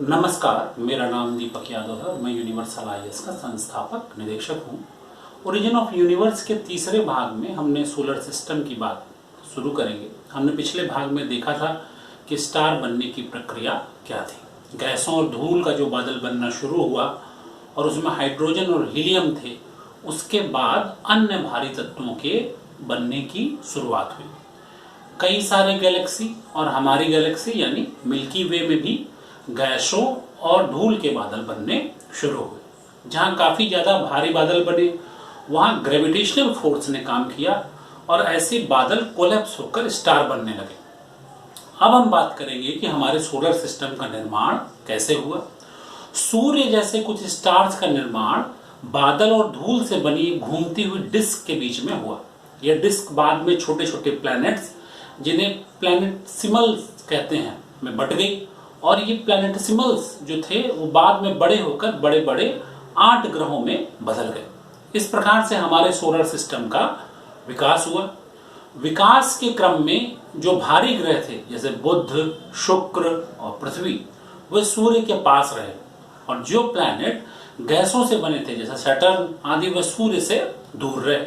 नमस्कार, मेरा नाम दीपक यादव है और मैं यूनिवर्सल आईएएस का संस्थापक निदेशक हूँ। ओरिजिन ऑफ यूनिवर्स के तीसरे भाग में हमने सोलर सिस्टम की बात शुरू करेंगे। हमने पिछले भाग में देखा था कि स्टार बनने की प्रक्रिया क्या थी। गैसों और धूल का जो बादल बनना शुरू हुआ और उसमें हाइड्रोजन और हीलियम थे, उसके बाद अन्य भारी तत्वों के बनने की शुरुआत हुई। कई सारे गैलेक्सी और हमारी गैलेक्सी यानी मिल्की वे में भी गैसों और धूल के बादल बनने शुरू हुए। जहां काफी ज्यादा भारी बादल बने वहां ग्रेविटेशनल फोर्स ने काम किया और ऐसे बादल कोलैप्स होकर स्टार बनने लगे। अब हम बात करेंगे कि हमारे सोलर सिस्टम का निर्माण कैसे हुआ। सूर्य जैसे कुछ स्टार्स का निर्माण बादल और धूल से बनी घूमती हुई डिस्क के बीच में हुआ। यह डिस्क बाद में छोटे छोटे प्लैनेट्स, जिन्हें प्लैनेटसिमल्स कहते हैं, में बट गई और ये प्लैनेटसिमल्स जो थे वो बाद में बड़े होकर बड़े बड़े 8 ग्रहों में बदल गए। इस प्रकार से हमारे सोलर सिस्टम का विकास हुआ। विकास के क्रम में जो भारी ग्रह थे जैसे बुध, शुक्र और पृथ्वी, वे सूर्य के पास रहे और जो प्लैनेट गैसों से बने थे जैसे सैटर्न आदि, वे सूर्य से दूर रहे।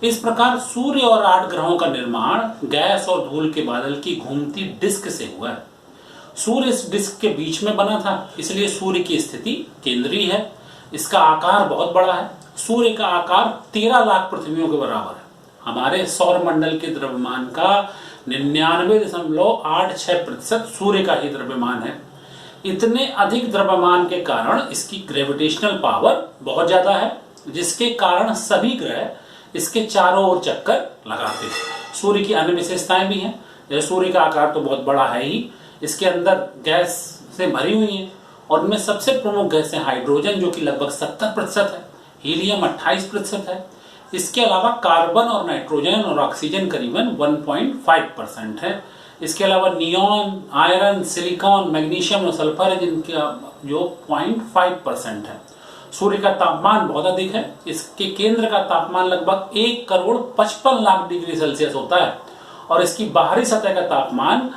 इस प्रकार सूर्य और 8 ग्रहों का निर्माण गैस और धूल के बादल की घूमती डिस्क से हुआ है। सूर्य इस डिस्क के बीच में बना था, इसलिए सूर्य की स्थिति केंद्रीय है। इसका आकार बहुत बड़ा है। सूर्य का आकार 13 लाख पृथ्वियों के बराबर है। हमारे सौर मंडल के द्रव्यमान का 99.86% सूर्य का ही द्रव्यमान है। इतने अधिक द्रव्यमान के कारण इसकी ग्रेविटेशनल पावर बहुत ज्यादा है, जिसके कारण सभी ग्रह इसके चारों ओर चक्कर लगाते हैं। सूर्य की अन्य विशेषताएं भी हैं, जैसे सूर्य का आकार तो बहुत बड़ा है ही, इसके अंदर गैस से भरी हुई है और उनमें सबसे प्रमुख गैस है हाइड्रोजन, जो कि लगभग 70% है, हीलियम 28% है। इसके अलावा कार्बन और नाइट्रोजन और ऑक्सीजन करीबन 1.5% है। इसके अलावा नियॉन, आयरन, सिलिकॉन, मैग्नीशियम और सल्फर है, जिनका जो 0.5% है। सूर्य का तापमान बहुत अधिक है। इसके केंद्र का तापमान लगभग 1,55,00,000 डिग्री सेल्सियस होता है और इसकी बाहरी सतह का तापमान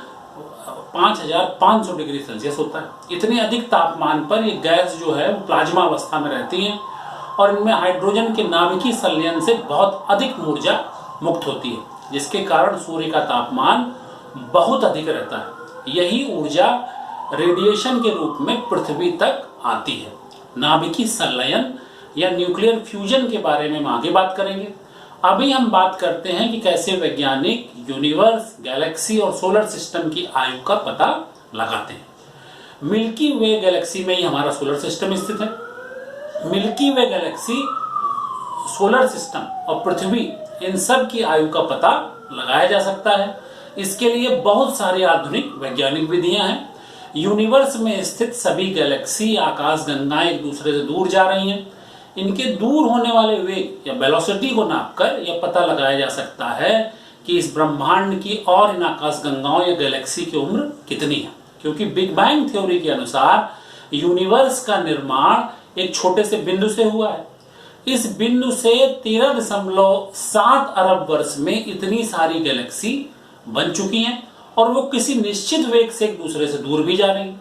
5,500 डिग्री सेल्सियस होता है। इतने अधिक तापमान पर ये गैस जो है वो प्लाज्मा अवस्था में रहती है और इनमें हाइड्रोजन के नाभिकीय संलयन से बहुत अधिक ऊर्जा मुक्त होती है, जिसके कारण सूर्य का तापमान बहुत अधिक रहता है। यही ऊर्जा रेडिएशन के रूप में पृथ्वी तक आती है। नाभिकीय संलयन या न्यूक्लियर फ्यूजन के बारे में हम आगे बात करेंगे। अभी हम बात करते हैं कि कैसे वैज्ञानिक यूनिवर्स, गैलेक्सी और सोलर सिस्टम की आयु का पता लगाते हैं। मिल्की वे गैलेक्सी में ही हमारा सोलर सिस्टम स्थित है। मिल्की वे गैलेक्सी, सोलर सिस्टम और पृथ्वी, इन सब की आयु का पता लगाया जा सकता है। इसके लिए बहुत सारी आधुनिक वैज्ञानिक विधियां हैं। यूनिवर्स में स्थित सभी गैलेक्सी, आकाश गंगाएं एक दूसरे से दूर जा रही हैं। इनके दूर होने वाले वेग या वेलोसिटी को नापकर यह पता लगाया जा सकता है कि इस ब्रह्मांड की और इन आकाश गंगाओं या गैलेक्सी की उम्र कितनी है, क्योंकि बिग बैंग थ्योरी के अनुसार यूनिवर्स का निर्माण एक छोटे से बिंदु से हुआ है। इस बिंदु से 13.7 अरब वर्ष में इतनी सारी गैलेक्सी बन चुकी हैं और वो किसी निश्चित वेग से एक दूसरे से दूर भी जा रही हैं।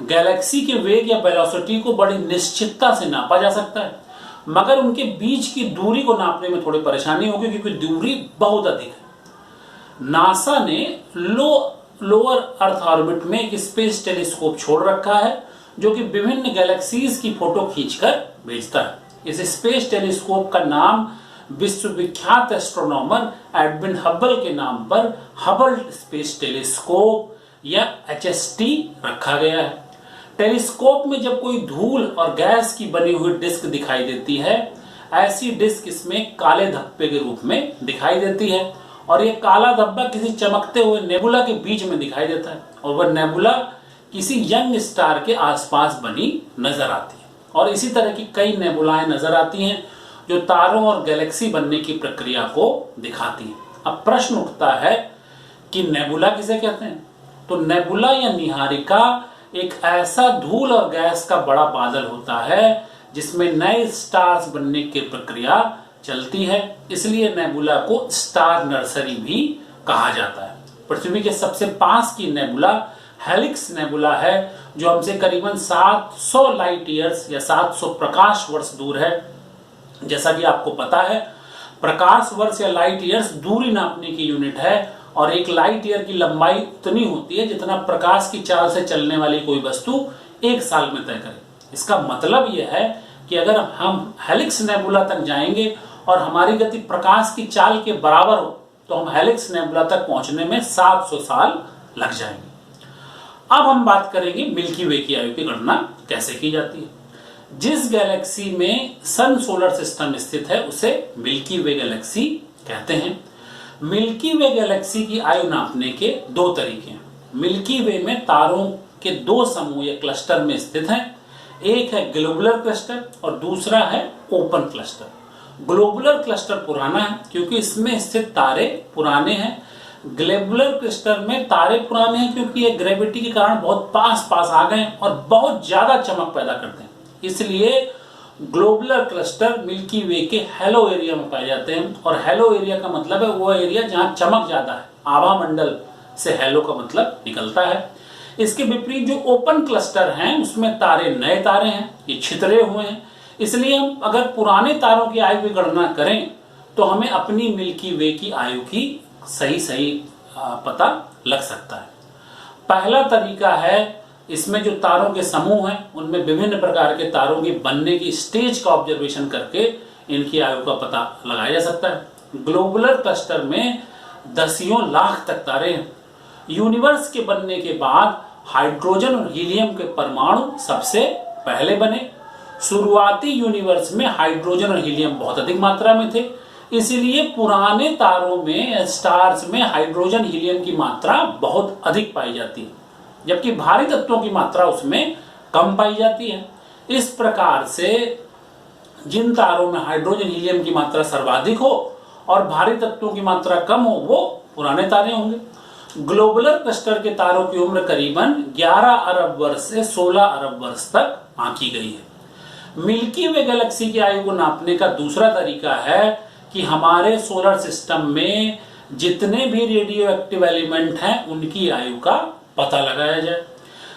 गैलेक्सी के वेग या वेलोसिटी को बड़ी निश्चितता से नापा जा सकता है, मगर उनके बीच की दूरी को नापने में थोड़ी परेशानी होगी, क्योंकि दूरी बहुत अधिक है। नासा ने लोअर अर्थ ऑर्बिट में एक स्पेस टेलीस्कोप छोड़ रखा है, जो कि विभिन्न गैलेक्सीज की फोटो खींचकर भेजता है। इस स्पेस टेलीस्कोप का नाम विश्वविख्यात एस्ट्रोनॉमर एडविन हबल के नाम पर हबल स्पेस टेलीस्कोप या HST रखा गया है। टेलीस्कोप में जब कोई धूल और गैस की बनी हुई डिस्क दिखाई देती है, ऐसी डिस्क इसमें काले धब्बे के रूप में दिखाई देती है और यह काला धब्बा किसी चमकते हुए नेबुला के बीच में दिखाई देता है और वह नेबुला किसी यंग स्टार के आसपास बनी नजर आती है। और इसी तरह की कई नेबुलाएं नजर आती हैं जो तारों और गैलेक्सी बनने की प्रक्रिया को दिखाती हैं। अब प्रश्न उठता है कि नेबुला किसे कहते हैं? तो नेबुला या निहारिका एक ऐसा धूल और गैस का बड़ा बादल होता है जिसमें नए स्टार्स बनने की प्रक्रिया चलती है। इसलिए नेबुला को स्टार नर्सरी भी कहा जाता है। पृथ्वी के सबसे पास की नेबुला हेलिक्स नेबुला है जो हमसे करीबन 700 लाइट ईयर्स या 700 प्रकाश वर्ष दूर है। जैसा कि आपको पता है, प्रकाश वर्ष या लाइट ईयर्स दूरी नापने की यूनिट है और एक लाइट ईयर की लंबाई उतनी होती है जितना प्रकाश की चाल से चलने वाली कोई वस्तु एक साल में तय करे। इसका मतलब यह है कि अगर हम हेलिक्स नेबुला तक जाएंगे और हमारी गति प्रकाश की चाल के बराबर हो तो हम हेलिक्स नेबुला तक पहुंचने में 700 साल लग जाएंगे। अब हम बात करेंगे मिल्की वे की आयु की गणना कैसे की जाती है। जिस गैलेक्सी में सन सोलर सिस्टम स्थित है उसे मिल्की वे गैलेक्सी कहते हैं। मिल्की वे गैलेक्सी की आयु नापने के दो तरीके हैं। मिल्की वे में तारों के दो समूह या क्लस्टर में स्थित हैं। एक है ग्लोबुलर क्लस्टर और दूसरा है ओपन क्लस्टर। ग्लोबुलर क्लस्टर पुराना है क्योंकि इसमें स्थित तारे पुराने हैं। ग्लोबुलर क्लस्टर में तारे पुराने हैं क्योंकि ये ग्रेविटी के कारण बहुत पास पास आ गए और बहुत ज्यादा चमक पैदा करते हैं, इसलिए ग्लोबुलर क्लस्टर मिल्की वे के हेलो एरिया में पाए जाते हैं। और हेलो एरिया का मतलब है वो एरिया जहां चमक ज्यादा है। आभा मंडल से हेलो का मतलब निकलता है। इसके विपरीत जो ओपन क्लस्टर हैं उसमें तारे नए तारे हैं, ये छितरे हुए हैं। इसलिए हम अगर पुराने तारों की आयु की गणना करें तो हमें अपनी मिल्की वे की आयु की सही पता लग सकता है। पहला तरीका है, इसमें जो तारों के समूह हैं उनमें विभिन्न प्रकार के तारों की बनने की स्टेज का ऑब्जर्वेशन करके इनकी आयु का पता लगाया जा सकता है। ग्लोबुलर क्लस्टर में दसियों लाख तक तारे हैं। यूनिवर्स के बनने के बाद हाइड्रोजन और हीलियम के परमाणु सबसे पहले बने। शुरुआती यूनिवर्स में हाइड्रोजन और हीलियम बहुत अधिक मात्रा में थे, इसलिए पुराने तारों में स्टार्स में हाइड्रोजन हीलियम की मात्रा बहुत अधिक पाई जाती है, जबकि भारी तत्वों की मात्रा उसमें कम पाई जाती है। इस प्रकार से जिन तारों में हाइड्रोजन हीलियम की मात्रा सर्वाधिक हो और भारी तत्वों की मात्रा कम हो वो पुराने तारे होंगे। ग्लोबुलर क्लस्टर के तारों की उम्र करीबन 11 अरब वर्ष से 16 अरब वर्ष तक आंकी गई है। मिल्की वे गैलेक्सी की आयु को नापने का दूसरा तरीका है कि हमारे सोलर सिस्टम में जितने भी रेडियो एक्टिव एलिमेंट हैं उनकी आयु का पता लगाया जाए।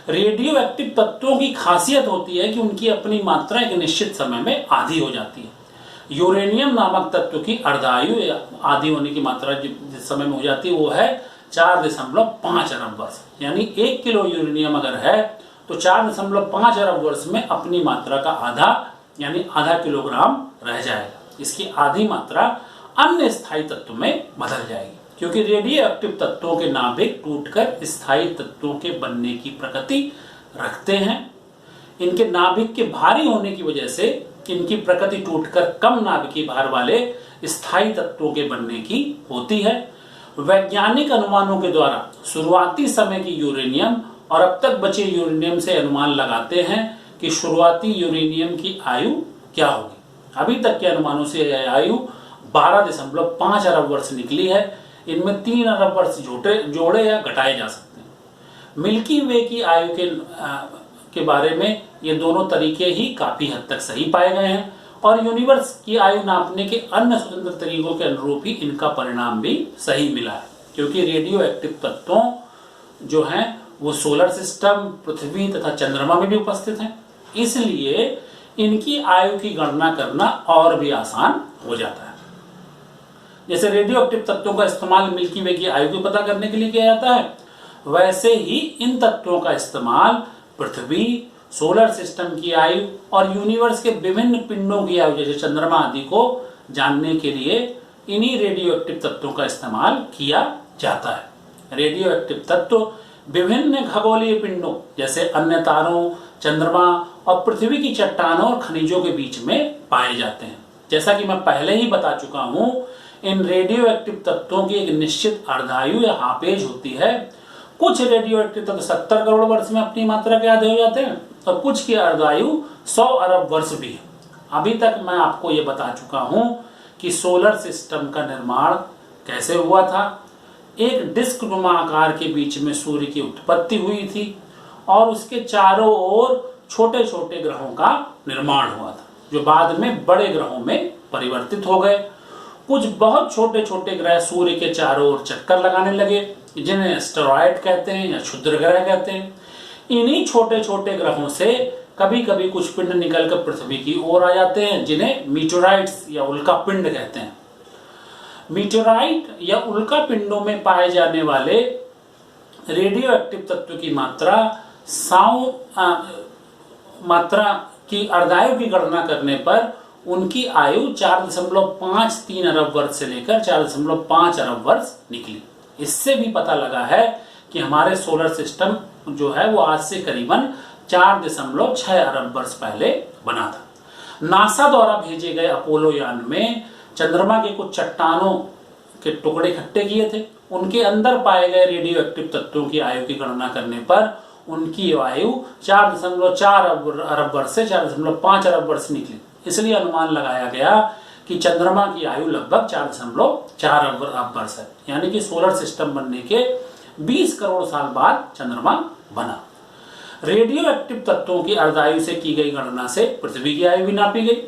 रेडियो एक्टिव तत्वों की खासियत होती है कि उनकी अपनी मात्रा एक निश्चित समय में आधी हो जाती है। यूरेनियम नामक तत्व की अर्धायु या आधी होने की मात्रा जिस समय में हो जाती है वो है 4.5 अरब वर्ष। यानी 1 किलो यूरेनियम अगर है तो 4.5 अरब वर्ष में अपनी मात्रा का आधा यानी आधा किलोग्राम रह जाएगा। इसकी आधी मात्रा अन्य स्थायी तत्व में बदल जाएगी, क्योंकि रेडियो एक्टिव तत्वों के नाभिक टूटकर स्थायी तत्वों के बनने की प्रकृति रखते हैं। इनके नाभिक के भारी होने की वजह से इनकी प्रकृति टूटकर कम नाभिकीय भार वाले स्थायी तत्वों के बनने की होती है। वैज्ञानिक अनुमानों के द्वारा शुरुआती समय की यूरेनियम और अब तक बचे यूरेनियम से अनुमान लगाते हैं कि शुरुआती यूरेनियम की आयु क्या होगी। अभी तक के अनुमानों से यह आयु 12.5 अरब वर्ष निकली है। इनमें 3 अरब वर्ष जोड़े या घटाए जा सकते हैं। मिल्की वे की आयु के बारे में ये दोनों तरीके ही काफी हद तक सही पाए गए हैं और यूनिवर्स की आयु नापने के अन्य स्वतंत्र तरीकों के अनुरूप ही इनका परिणाम भी सही मिला है, क्योंकि रेडियो एक्टिव तत्वों जो हैं वो सोलर सिस्टम, पृथ्वी तथा चंद्रमा में भी उपस्थित हैं। इसलिए इनकी आयु की गणना करना और भी आसान हो जाता है। जैसे रेडियो एक्टिव तत्वों का इस्तेमाल मिल्की वे की आयु को पता करने के लिए किया जाता है, वैसे ही इन तत्वों का इस्तेमाल पृथ्वी, सोलर सिस्टम की आयु और यूनिवर्स के विभिन्न पिंडों की आयु जैसे चंद्रमा आदि को जानने के लिए इन्हीं रेडियो एक्टिव तत्वों का इस्तेमाल किया जाता है। रेडियो एक्टिव तत्व विभिन्न खगोलीय पिंडों जैसे अन्य तारों, चंद्रमा और पृथ्वी की चट्टानों और खनिजों के बीच में पाए जाते हैं। जैसा कि मैं पहले ही बता चुका हूं, इन रेडियो एक्टिव तत्वों की एक निश्चित अर्धायु या हापेज होती है। कुछ रेडियो एक्टिव तत्व 70 करोड़ वर्ष में अपनी मात्रा के आधे हो जाते हैं और कुछ की अर्धायु 100 अरब वर्ष भी है। अभी तक मैं आपको ये बता चुका हूं कि सोलर सिस्टम का निर्माण कैसे हुआ था। एक डिस्क नुमा आकार के बीच में सूर्य की उत्पत्ति हुई थी और उसके चारों ओर छोटे छोटे ग्रहों का निर्माण हुआ था, जो बाद में बड़े ग्रहों में परिवर्तित हो गए। कुछ बहुत छोटे छोटे ग्रह सूर्य के चारों ओर चक्कर लगाने लगे जिन्हें एस्टेरॉयड कहते हैं या क्षुद्र ग्रह कहते हैं। इन्हीं छोटे छोटे ग्रहों से कभी कभी कुछ पिंड निकलकर पृथ्वी की ओर आ जाते हैं, जिन्हें मीटेराइट्स या उल्कापिंड कहते हैं। मीटेराइट या उल्कापिंडों में पाए जाने वाले रेडियो एक्टिव तत्व की मात्रा की अर्धायु की गणना करने पर उनकी आयु 4.53 अरब वर्ष से लेकर 4.5 अरब वर्ष निकली। इससे भी पता लगा है कि हमारे सोलर सिस्टम जो है वो आज से करीबन 4.6 अरब वर्ष पहले बना था। नासा द्वारा भेजे गए अपोलो यान में चंद्रमा के कुछ चट्टानों के टुकड़े इकट्ठे किए थे। उनके अंदर पाए गए रेडियो एक्टिव तत्वों की आयु की गणना करने पर उनकी आयु 4.4 अरब वर्ष से 4.5 अरब वर्ष निकली। इसलिए अनुमान लगाया गया कि चंद्रमा की आयु लगभग 4.4 अरब वर्ष है, यानी कि सोलर सिस्टम बनने के 20 करोड़ साल बाद चंद्रमा बना। रेडियो एक्टिव तत्वों की अर्धायु से की गई गणना से पृथ्वी की आयु भी नापी गई।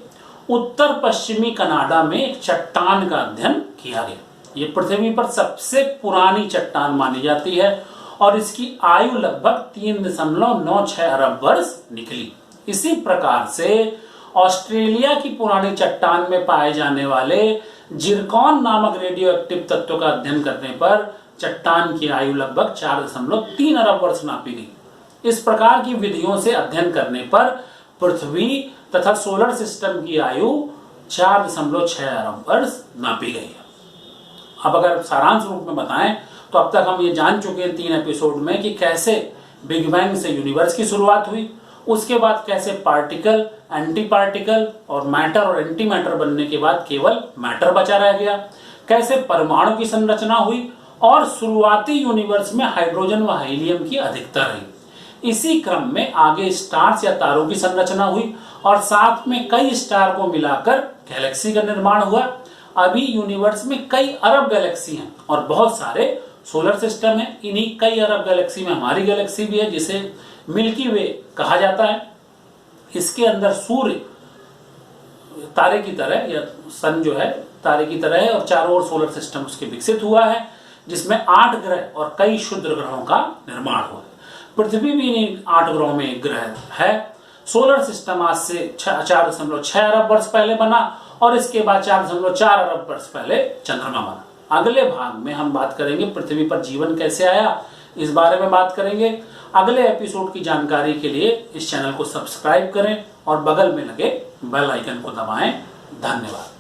उत्तर पश्चिमी कनाडा में एक चट्टान का अध्ययन किया गया। ये पृथ्वी पर सबसे पुरानी चट्टान मानी जाती है और इसकी आयु लगभग 3.96 अरब वर्ष निकली। इसी प्रकार से ऑस्ट्रेलिया की पुरानी चट्टान में पाए जाने वाले जिरकॉन नामक रेडियो एक्टिव तत्व का अध्ययन करने पर चट्टान की आयु लगभग 4.3 अरब वर्ष नापी गई। इस प्रकार की विधियों से अध्ययन करने पर पृथ्वी तथा सोलर सिस्टम की आयु 4.6 अरब वर्ष नापी गई है। अब अगर सारांश रूप में बताएं तो अब तक हम ये जान चुके हैं 3 एपिसोड में कि कैसे बिग बैंग से यूनिवर्स की शुरुआत हुई, उसके बाद कैसे पार्टिकल, एंटी पार्टिकल और मैटर और एंटी मैटर बनने के बाद केवल मैटर बचा रह गया, कैसे परमाणु की संरचना हुई और शुरुआती यूनिवर्स में हाइड्रोजन व हीलियम की अधिकता रही। इसी क्रम में आगे स्टार्स या तारों की संरचना हुई और साथ में कई स्टार को मिलाकर गैलेक्सी का निर्माण हुआ। अभी यूनिवर्स में कई अरब गैलेक्सी हैं और बहुत सारे सोलर सिस्टम है। इन्हीं कई अरब गैलेक्सी में हमारी गैलेक्सी भी है, जिसे मिल्की वे कहा जाता है। इसके अंदर सूर्य तारे की तरह या सन जो है तारे की तरह है और चारों ओर सोलर सिस्टम उसके विकसित हुआ है, जिसमें 8 ग्रह और कई क्षुद्र ग्रहों का निर्माण हुआ है। पृथ्वी भी इन 8 ग्रहों में एक ग्रह है। सोलर सिस्टम आज से 4.6 अरब वर्ष पहले बना और इसके बाद 4.4 अरब वर्ष पहले चंद्रमा बना। अगले भाग में हम बात करेंगे पृथ्वी पर जीवन कैसे आया, इस बारे में बात करेंगे। अगले एपिसोड की जानकारी के लिए इस चैनल को सब्सक्राइब करें और बगल में लगे बेल आइकन को दबाएं। धन्यवाद।